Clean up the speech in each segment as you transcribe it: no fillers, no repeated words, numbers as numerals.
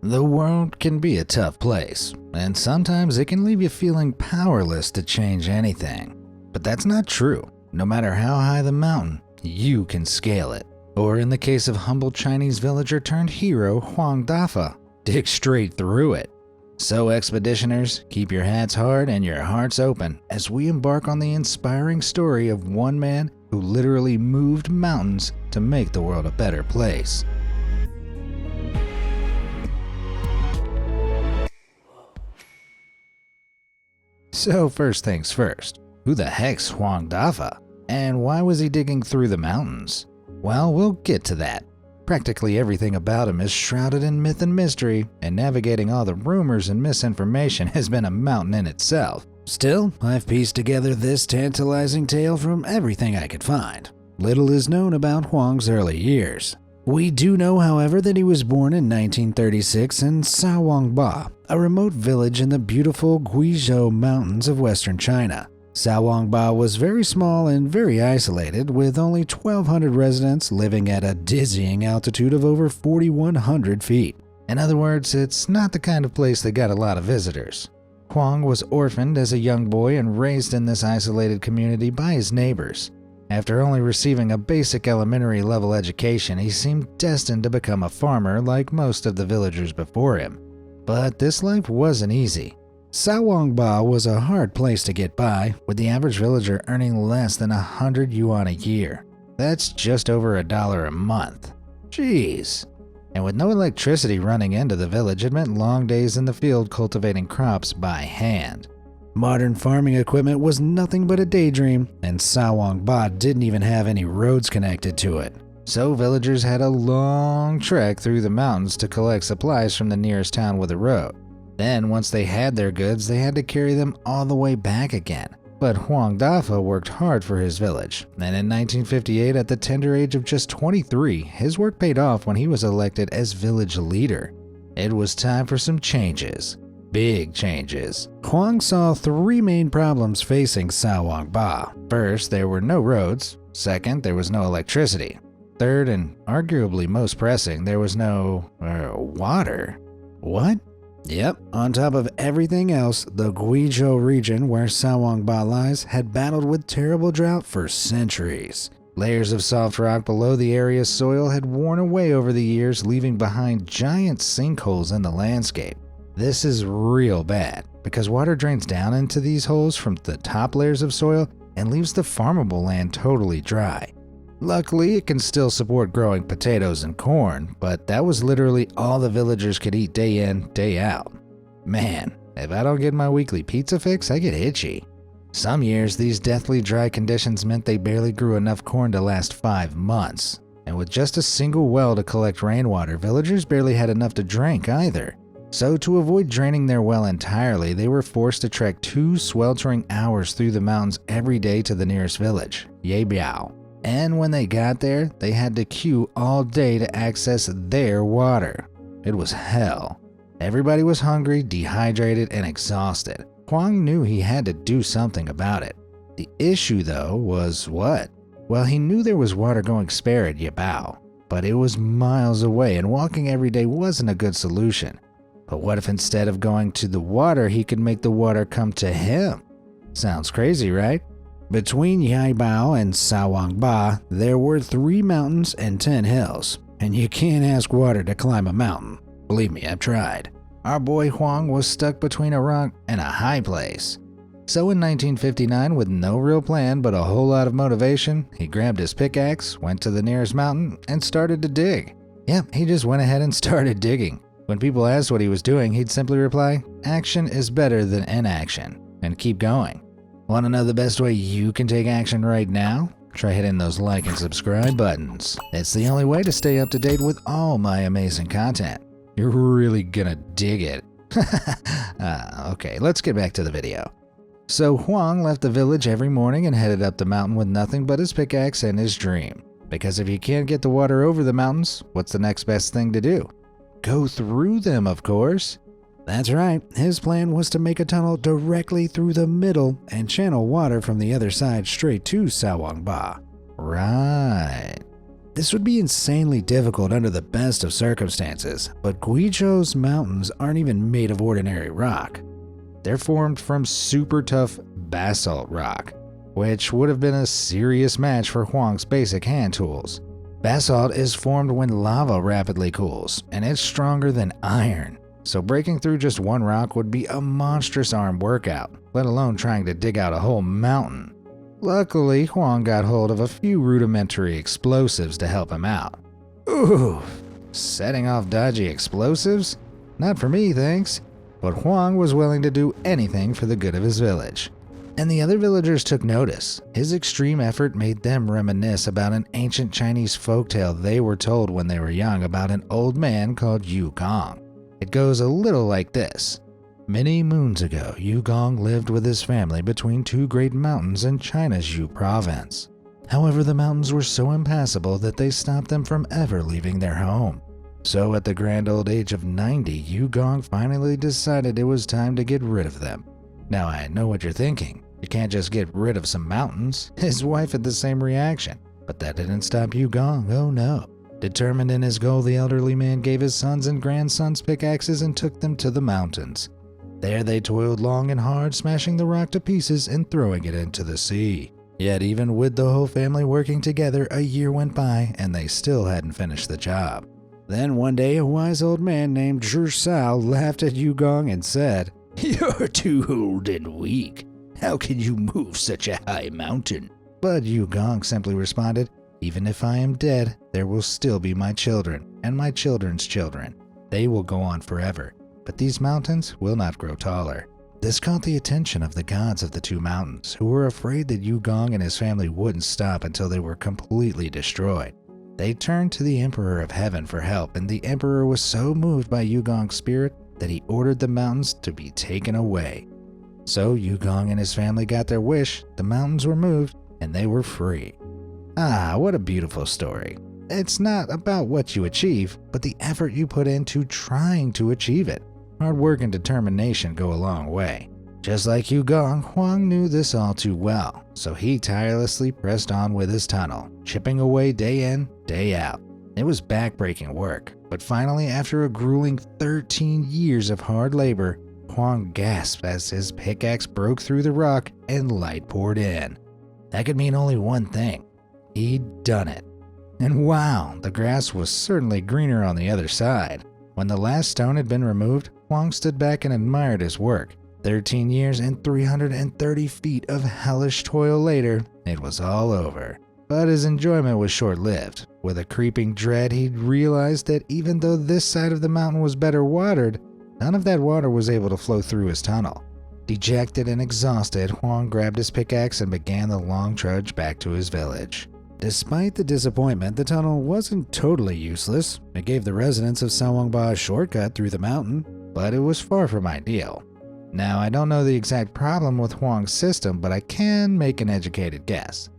The world can be a tough place, and sometimes it can leave you feeling powerless to change anything. But that's not true. No matter how high the mountain, you can scale it. Or in the case of humble Chinese villager turned hero Huang Dafa, dig straight through it. So expeditioners, keep your hats hard and your hearts open as we embark on the inspiring story of one man who literally moved mountains to make the world a better place. So first things first, who the heck's Huang Dafa? And why was he digging through the mountains? Well, we'll get to that. Practically everything about him is shrouded in myth and mystery, and navigating all the rumors and misinformation has been a mountain in itself. Still, I've pieced together this tantalizing tale from everything I could find. Little is known about Huang's early years. We do know, however, that he was born in 1936 in Sawangbao, a remote village in the beautiful Guizhou Mountains of western China. Sawangbao was very small and very isolated, with only 1,200 residents living at a dizzying altitude of over 4,100 feet. In other words, it's not the kind of place that got a lot of visitors. Huang was orphaned as a young boy and raised in this isolated community by his neighbors. After only receiving a basic elementary level education, he seemed destined to become a farmer like most of the villagers before him. But this life wasn't easy. Sawangbao was a hard place to get by, with the average villager earning less than 100 yuan a year. That's just over $1 a month. Jeez. And with no electricity running into the village, it meant long days in the field cultivating crops by hand. Modern farming equipment was nothing but a daydream, and Sawangbao didn't even have any roads connected to it. So villagers had a long trek through the mountains to collect supplies from the nearest town with a road. Then, once they had their goods, they had to carry them all the way back again. But Huang Dafa worked hard for his village, and in 1958, at the tender age of just 23, his work paid off when he was elected as village leader. It was time for some changes. Big changes. Huang saw three main problems facing Sawangbao. First, there were no roads. Second, there was no electricity. Third, and arguably most pressing, there was no water. What? Yep, on top of everything else, the Guizhou region where Sawangbao lies had battled with terrible drought for centuries. Layers of soft rock below the area's soil had worn away over the years, leaving behind giant sinkholes in the landscape. This is real bad, because water drains down into these holes from the top layers of soil and leaves the farmable land totally dry. Luckily, it can still support growing potatoes and corn, but that was literally all the villagers could eat day in, day out. Man, if I don't get my weekly pizza fix, I get itchy. Some years, these deathly dry conditions meant they barely grew enough corn to last 5 months. And with just a single well to collect rainwater, villagers barely had enough to drink either. So to avoid draining their well entirely, they were forced to trek 2 sweltering hours through the mountains every day to the nearest village, Yebiao. And when they got there, they had to queue all day to access their water. It was hell. Everybody was hungry, dehydrated, and exhausted. Huang knew he had to do something about it. The issue, though, was what? Well, he knew there was water going spare at Yebao, but it was miles away, and walking every day wasn't a good solution. But what if instead of going to the water, he could make the water come to him? Sounds crazy, right? Between Yaibao and Sawangbao, there were 3 mountains and 10 hills, and you can't ask water to climb a mountain. Believe me, I've tried. Our boy Huang was stuck between a rock and a high place. So in 1959, with no real plan but a whole lot of motivation, he grabbed his pickaxe, went to the nearest mountain, and started to dig. Yep, he just went ahead and started digging. When people asked what he was doing, he'd simply reply, "Action is better than inaction," and keep going. Want to know the best way you can take action right now? Try hitting those like and subscribe buttons. It's the only way to stay up to date with all my amazing content. You're really gonna dig it. Okay, let's get back to the video. So Huang left the village every morning and headed up the mountain with nothing but his pickaxe and his dream. Because if you can't get the water over the mountains, what's the next best thing to do? Go through them, of course. That's right, his plan was to make a tunnel directly through the middle and channel water from the other side straight to Sawangbao. Right. This would be insanely difficult under the best of circumstances, but Guizhou's mountains aren't even made of ordinary rock. They're formed from super tough basalt rock, which would have been a serious match for Huang's basic hand tools. Basalt is formed when lava rapidly cools, and it's stronger than iron, so breaking through just one rock would be a monstrous arm workout, let alone trying to dig out a whole mountain. Luckily, Huang got hold of a few rudimentary explosives to help him out. Ooh, setting off dodgy explosives? Not for me, thanks. But Huang was willing to do anything for the good of his village. And the other villagers took notice. His extreme effort made them reminisce about an ancient Chinese folktale they were told when they were young about an old man called Yu Gong. It goes a little like this. Many moons ago, Yu Gong lived with his family between two great mountains in China's Yu province. However, the mountains were so impassable that they stopped them from ever leaving their home. So at the grand old age of 90, Yu Gong finally decided it was time to get rid of them. Now I know what you're thinking. You can't just get rid of some mountains. His wife had the same reaction. But that didn't stop Yu Gong, oh no. Determined in his goal, the elderly man gave his sons and grandsons pickaxes and took them to the mountains. There they toiled long and hard, smashing the rock to pieces and throwing it into the sea. Yet even with the whole family working together, a year went by and they still hadn't finished the job. Then one day a wise old man named Zhu Sao laughed at Yu Gong and said, "You're too old and weak. How can you move such a high mountain?" But Yu Gong simply responded, "Even if I am dead, there will still be my children and my children's children. They will go on forever. But these mountains will not grow taller." This caught the attention of the gods of the two mountains, who were afraid that Yu Gong and his family wouldn't stop until they were completely destroyed. They turned to the Emperor of Heaven for help, and the Emperor was so moved by Yu Gong's spirit that he ordered the mountains to be taken away. So Yu Gong and his family got their wish, the mountains were moved, and they were free. Ah, what a beautiful story. It's not about what you achieve, but the effort you put into trying to achieve it. Hard work and determination go a long way. Just like Yu Gong, Huang knew this all too well, so he tirelessly pressed on with his tunnel, chipping away day in, day out. It was backbreaking work, but finally, after a grueling 13 years of hard labor, Huang gasped as his pickaxe broke through the rock and light poured in. That could mean only one thing. He'd done it. And wow, the grass was certainly greener on the other side. When the last stone had been removed, Huang stood back and admired his work. 13 years and 330 feet of hellish toil later, it was all over. But his enjoyment was short-lived. With a creeping dread, he'd realized that even though this side of the mountain was better watered, none of that water was able to flow through his tunnel. Dejected and exhausted, Huang grabbed his pickaxe and began the long trudge back to his village. Despite the disappointment, the tunnel wasn't totally useless. It gave the residents of Sawangba a shortcut through the mountain, but it was far from ideal. Now, I don't know the exact problem with Huang's system, but I can make an educated guess.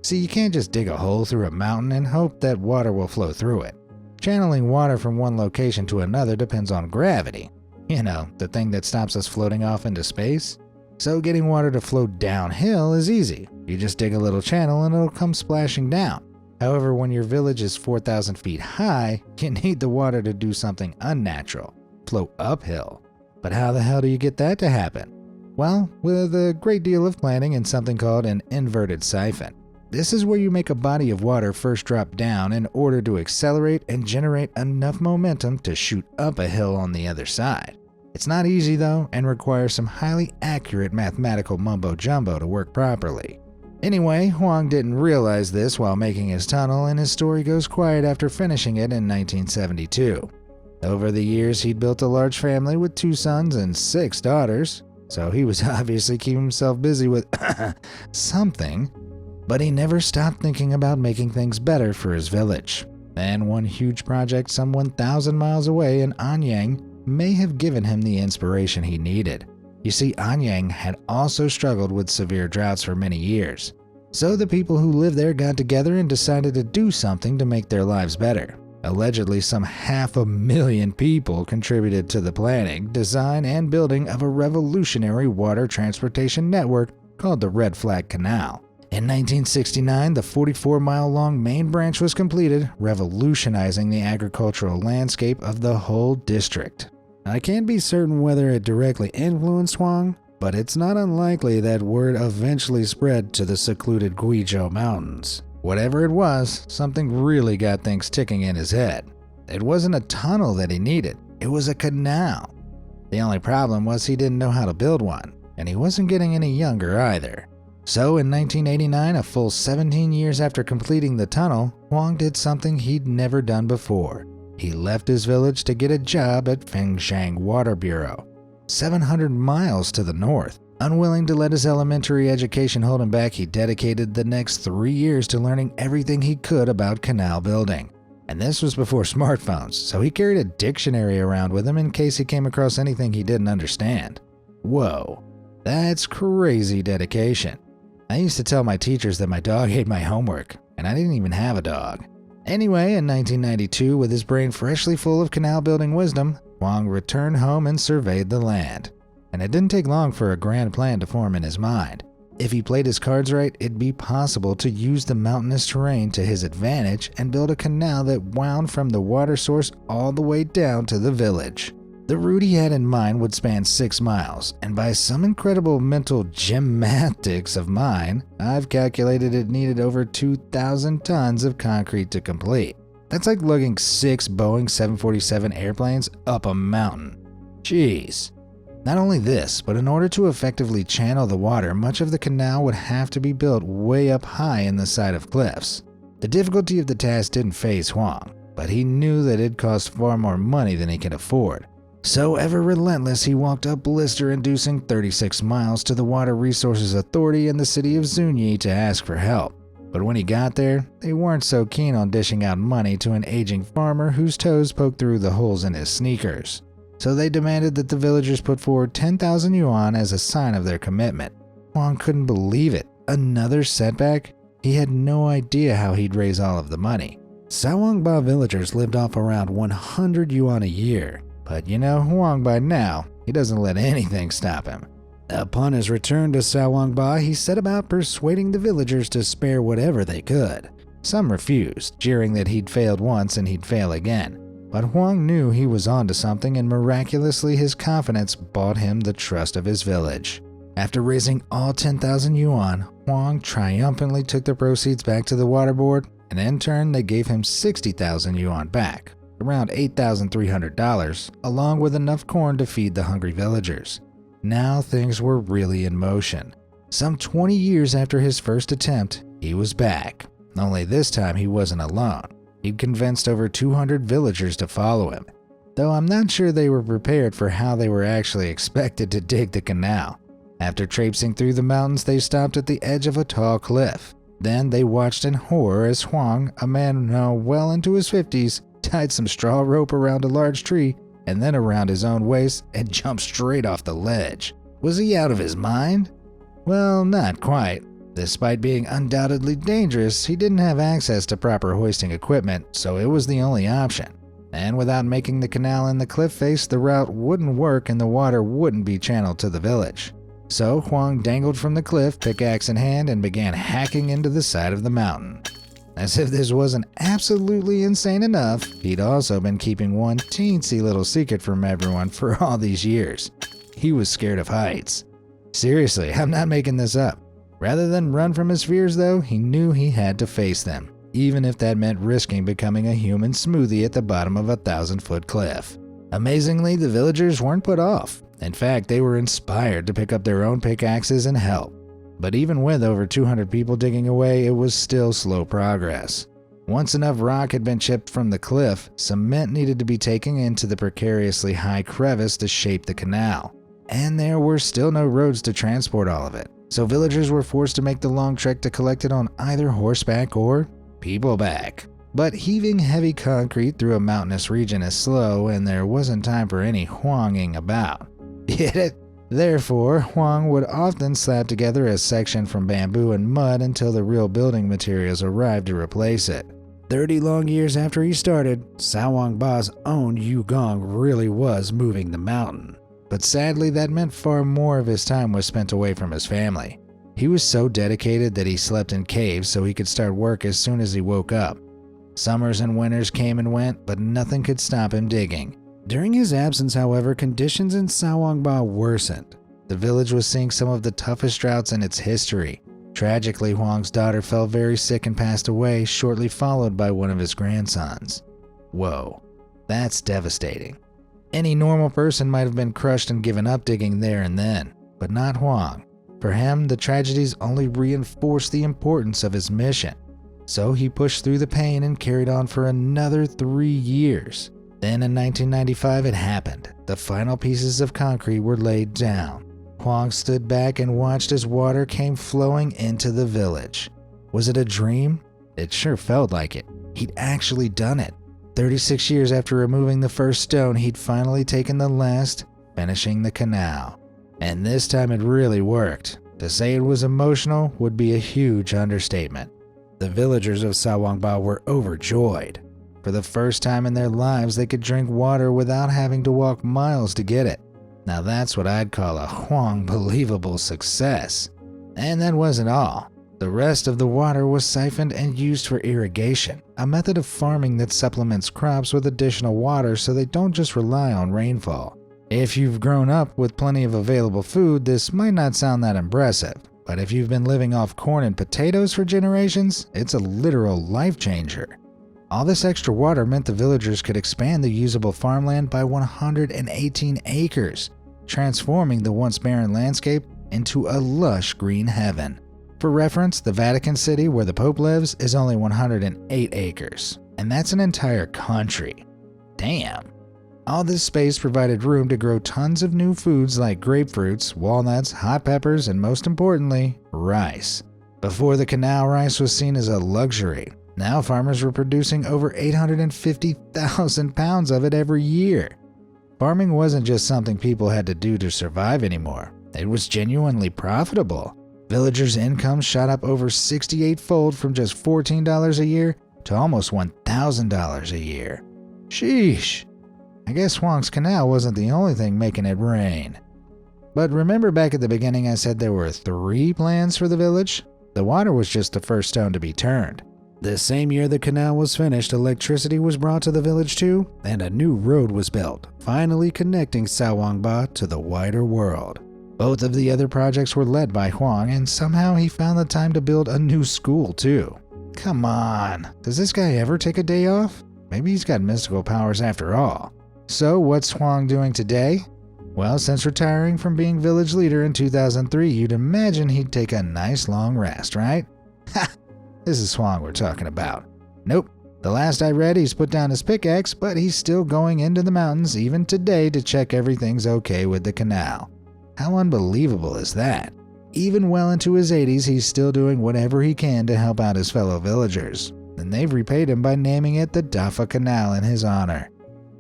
See, you can't just dig a hole through a mountain and hope that water will flow through it. Channeling water from one location to another depends on gravity. You know, the thing that stops us floating off into space. So getting water to flow downhill is easy. You just dig a little channel and it'll come splashing down. However, when your village is 4,000 feet high, you need the water to do something unnatural, flow uphill. But how the hell do you get that to happen? Well, with a great deal of planning and something called an inverted siphon. This is where you make a body of water first drop down in order to accelerate and generate enough momentum to shoot up a hill on the other side. It's not easy though, and requires some highly accurate mathematical mumbo-jumbo to work properly. Anyway, Huang didn't realize this while making his tunnel, and his story goes quiet after finishing it in 1972. Over the years, he'd built a large family with 2 sons and 6 daughters, so he was obviously keeping himself busy with something. But he never stopped thinking about making things better for his village. And one huge project some 1,000 miles away in Anyang may have given him the inspiration he needed. You see, Anyang had also struggled with severe droughts for many years. So the people who lived there got together and decided to do something to make their lives better. Allegedly, some 500,000 people contributed to the planning, design, and building of a revolutionary water transportation network called the Red Flag Canal. In 1969, the 44-mile-long main branch was completed, revolutionizing the agricultural landscape of the whole district. I can't be certain whether it directly influenced Huang, but it's not unlikely that word eventually spread to the secluded Guizhou Mountains. Whatever it was, something really got things ticking in his head. It wasn't a tunnel that he needed, it was a canal. The only problem was he didn't know how to build one, and he wasn't getting any younger either. So in 1989, a full 17 years after completing the tunnel, Huang did something he'd never done before. He left his village to get a job at Fengshan Water Bureau, 700 miles to the north. Unwilling to let his elementary education hold him back, he dedicated the next 3 years to learning everything he could about canal building. And this was before smartphones, so he carried a dictionary around with him in case he came across anything he didn't understand. Whoa, that's crazy dedication. I used to tell my teachers that my dog ate my homework, and I didn't even have a dog. Anyway, in 1992, with his brain freshly full of canal building wisdom, Huang returned home and surveyed the land. And it didn't take long for a grand plan to form in his mind. If he played his cards right, it'd be possible to use the mountainous terrain to his advantage and build a canal that wound from the water source all the way down to the village. The route he had in mind would span 6 miles, and by some incredible mental gymnastics of mine, I've calculated it needed over 2,000 tons of concrete to complete. That's like lugging 6 Boeing 747 airplanes up a mountain. Jeez. Not only this, but in order to effectively channel the water, much of the canal would have to be built way up high in the side of cliffs. The difficulty of the task didn't faze Huang, but he knew that it'd cost far more money than he could afford. So ever relentless, he walked a blister-inducing 36 miles to the Water Resources Authority in the city of Zunyi to ask for help. But when he got there, they weren't so keen on dishing out money to an aging farmer whose toes poked through the holes in his sneakers. So they demanded that the villagers put forward 10,000 yuan as a sign of their commitment. Huang couldn't believe it. Another setback? He had no idea how he'd raise all of the money. Sawangba villagers lived off around 100 yuan a year. But you know Huang by now, he doesn't let anything stop him. Upon his return to Sawangba, he set about persuading the villagers to spare whatever they could. Some refused, jeering that he'd failed once and he'd fail again. But Huang knew he was onto something, and miraculously his confidence bought him the trust of his village. After raising all 10,000 yuan, Huang triumphantly took the proceeds back to the water board, and in turn they gave him 60,000 yuan back, around $8,300, along with enough corn to feed the hungry villagers. Now things were really in motion. Some 20 years after his first attempt, he was back. Only this time he wasn't alone. He'd convinced over 200 villagers to follow him, though I'm not sure they were prepared for how they were actually expected to dig the canal. After traipsing through the mountains, they stopped at the edge of a tall cliff. Then they watched in horror as Huang, a man now well into his 50s, tied some straw rope around a large tree and then around his own waist and jumped straight off the ledge. Was he out of his mind? Well, not quite. Despite being undoubtedly dangerous, he didn't have access to proper hoisting equipment, so it was the only option. And without making the canal in the cliff face, the route wouldn't work and the water wouldn't be channeled to the village. So Huang dangled from the cliff, pickaxe in hand, and began hacking into the side of the mountain. As if this wasn't absolutely insane enough, he'd also been keeping one teensy little secret from everyone for all these years. He was scared of heights. Seriously, I'm not making this up. Rather than run from his fears though, he knew he had to face them, even if that meant risking becoming a human smoothie at the bottom of a 1,000-foot cliff. Amazingly, the villagers weren't put off. In fact, they were inspired to pick up their own pickaxes and help. But even with over 200 people digging away, it was still slow progress. Once enough rock had been chipped from the cliff, cement needed to be taken into the precariously high crevice to shape the canal. And there were still no roads to transport all of it. So villagers were forced to make the long trek to collect it on either horseback or peopleback. But heaving heavy concrete through a mountainous region is slow, and there wasn't time for any Huanging about. Get it? Therefore, Huang would often slap together a section from bamboo and mud until the real building materials arrived to replace it. 30 long years after he started, Sawangba's own Yugong really was moving the mountain. But sadly, that meant far more of his time was spent away from his family. He was so dedicated that he slept in caves so he could start work as soon as he woke up. Summers and winters came and went, but nothing could stop him digging. During his absence, however, conditions in Sawangba worsened. The village was seeing some of the toughest droughts in its history. Tragically, Huang's daughter fell very sick and passed away, shortly followed by one of his grandsons. Whoa, that's devastating. Any normal person might have been crushed and given up digging there and then, but not Huang. For him, the tragedies only reinforced the importance of his mission. So he pushed through the pain and carried on for another 3 years. Then in 1995 it happened. The final pieces of concrete were laid down. Huang stood back and watched as water came flowing into the village. Was it a dream? It sure felt like it. He'd actually done it. 36 years after removing the first stone, he'd finally taken the last, finishing the canal. And this time it really worked. To say it was emotional would be a huge understatement. The villagers of Sawangba were overjoyed. For the first time in their lives, they could drink water without having to walk miles to get it. Now that's what I'd call a Huang-believable success. And that wasn't all. The rest of the water was siphoned and used for irrigation, a method of farming that supplements crops with additional water so they don't just rely on rainfall. If you've grown up with plenty of available food, this might not sound that impressive, but if you've been living off corn and potatoes for generations, it's a literal life changer. All this extra water meant the villagers could expand the usable farmland by 118 acres, transforming the once barren landscape into a lush green heaven. For reference, the Vatican City, where the Pope lives, is only 108 acres, and that's an entire country. Damn. All this space provided room to grow tons of new foods like grapefruits, walnuts, hot peppers, and most importantly, rice. Before the canal, rice was seen as a luxury. Now farmers were producing over 850,000 pounds of it every year. Farming wasn't just something people had to do to survive anymore. It was genuinely profitable. Villagers' income shot up over 68-fold from just $14 a year to almost $1,000 a year. Sheesh. I guess Huang's canal wasn't the only thing making it rain. But remember back at the beginning I said there were 3 plans for the village? The water was just the first stone to be turned. The same year the canal was finished, electricity was brought to the village too, and a new road was built, finally connecting Sawangba to the wider world. Both of the other projects were led by Huang, and somehow he found the time to build a new school too. Come on, does this guy ever take a day off? Maybe he's got mystical powers after all. So what's Huang doing today? Well, since retiring from being village leader in 2003, you'd imagine he'd take a nice long rest, right? Ha! This is Huang we're talking about. Nope. The last I read, he's put down his pickaxe, but he's still going into the mountains even today to check everything's okay with the canal. How unbelievable is that? Even well into his 80s, he's still doing whatever he can to help out his fellow villagers, and they've repaid him by naming it the Dafa Canal in his honor.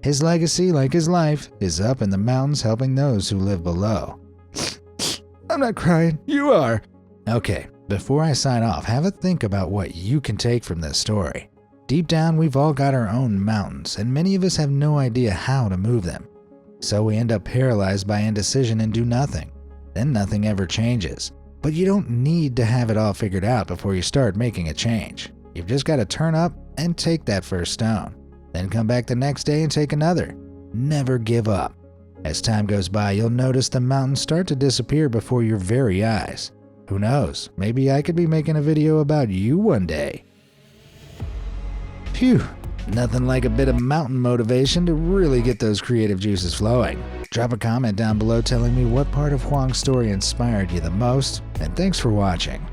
His legacy, like his life, is up in the mountains helping those who live below. I'm not crying, you are. Okay. Before I sign off, have a think about what you can take from this story. Deep down, we've all got our own mountains, and many of us have no idea how to move them. So we end up paralyzed by indecision and do nothing. Then nothing ever changes. But you don't need to have it all figured out before you start making a change. You've just got to turn up and take that first stone. Then come back the next day and take another. Never give up. As time goes by, you'll notice the mountains start to disappear before your very eyes. Who knows, maybe I could be making a video about you one day. Phew, nothing like a bit of mountain motivation to really get those creative juices flowing. Drop a comment down below telling me what part of Huang's story inspired you the most, and thanks for watching.